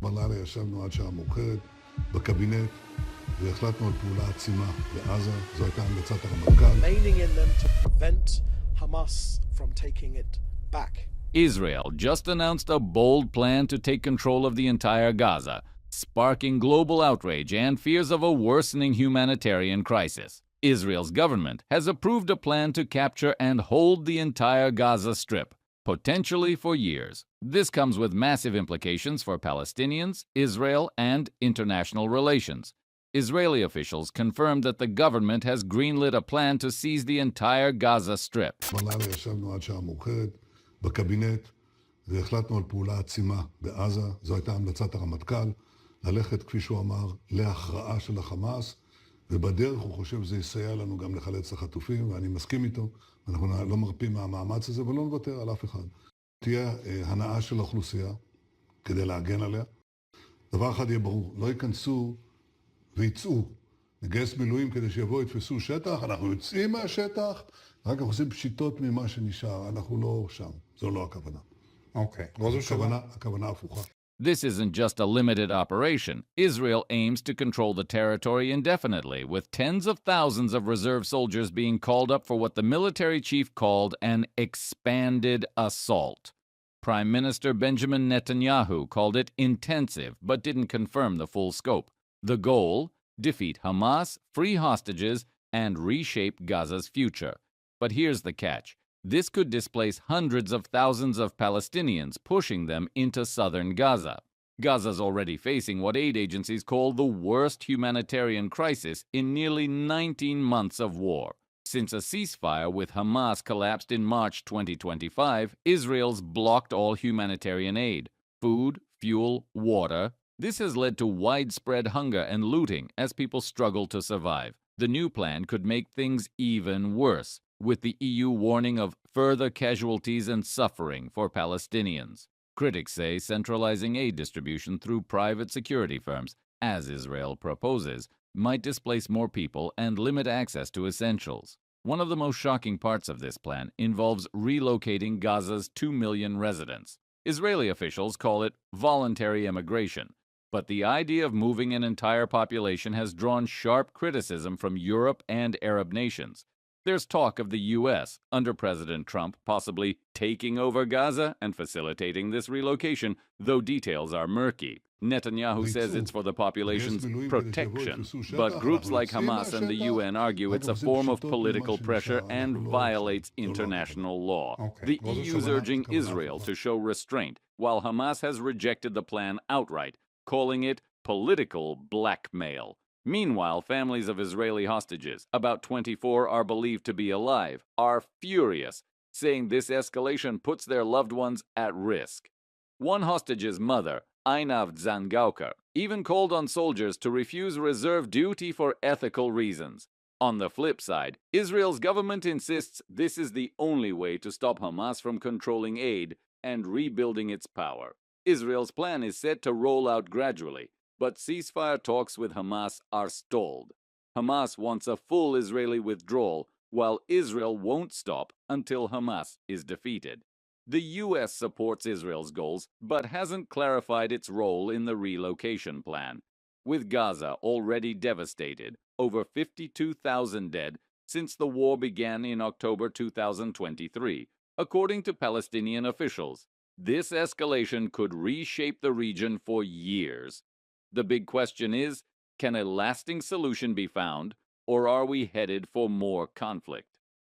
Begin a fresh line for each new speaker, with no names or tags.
בלילה ישבנו עד שעה מאוחרת בקבינט והחלטנו על פעולה עצימה בעזה. זו הייתה המלצת הרמטכ"ל.
Remaining in them to prevent Hamas from taking it back.
Israel just announced a bold plan to take control of the entire Gaza, sparking global outrage and fears of a worsening humanitarian crisis. Israel's government has approved a plan to capture and hold the entire Gaza Strip, potentially for years. This comes with massive implications for Palestinians, Israel, and international relations. Israeli officials confirmed that the government has greenlit a plan to seize the entire Gaza Strip.
בלילה ישבנו עד שעה מאוחרת בקבינט והחלטנו על פעולה עצימה בעזה. זו הייתה המלצת הרמטכ"ל, ללכת, כפי שהוא אמר, להכרעה של החמאס, ובדרך הוא חושב שזה יסייע לנו גם לחלץ החטופים, ואני מסכים איתו. אנחנו לא מרפים מהמאמץ הזה ולא נוותר על אף אחד. תהיה הנאה של האוכלוסייה כדי להגן עליה. דבר אחד יהיה ברור, לא ייכנסו ויצאו. נגייס מילואים כדי שיבואו יתפסו שטח, אנחנו יוצאים מהשטח, רק אנחנו עושים פשיטות ממה שנשאר, אנחנו לא שם. זו לא הכוונה.
אוקיי.
הכוונה הפוכה.
This isn't just a limited operation. Israel aims to control the territory indefinitely, with tens of thousands of reserve soldiers being called up for what the military chief called an expanded assault. Prime Minister Benjamin Netanyahu called it intensive, but didn't confirm the full scope. The goal? Defeat Hamas, free hostages, and reshape Gaza's future. But here's the catch. This could displace hundreds of thousands of Palestinians, pushing them into southern Gaza. Gaza's already facing what aid agencies call the worst humanitarian crisis in nearly 19 months of war. Since a ceasefire with Hamas collapsed in March 2025, Israel's blocked all humanitarian aid, food, fuel, water. This has led to widespread hunger and looting as people struggle to survive. The new plan could make things even worse, with the EU warning of further casualties and suffering for Palestinians. Critics say centralizing aid distribution through private security firms, as Israel proposes, might displace more people and limit access to essentials. One of the most shocking parts of this plan involves relocating Gaza's 2 million residents. Israeli officials call it voluntary immigration, but the idea of moving an entire population has drawn sharp criticism from Europe and Arab nations. There's talk of the U.S., under President Trump, possibly taking over Gaza and facilitating this relocation, though details are murky. Netanyahu says it's for the population's protection, but groups like Hamas and the UN argue it's a form of political pressure and violates international law. The EU is urging Israel to show restraint, while Hamas has rejected the plan outright, calling it political blackmail. Meanwhile, families of Israeli hostages, about 24 are believed to be alive, are furious, saying this escalation puts their loved ones at risk. One hostage's mother, Einav Zangauker, even called on soldiers to refuse reserve duty for ethical reasons. On the flip side, Israel's government insists this is the only way to stop Hamas from controlling aid and rebuilding its power. Israel's plan is set to roll out gradually, but ceasefire talks with Hamas are stalled. Hamas wants a full Israeli withdrawal, while Israel won't stop until Hamas is defeated. The U.S. supports Israel's goals, but hasn't clarified its role in the relocation plan. With Gaza already devastated, over 52,000 dead since the war began in October 2023, according to Palestinian officials. This escalation could reshape the region for years. The big question is, can a lasting solution be found, or are we headed for more conflict?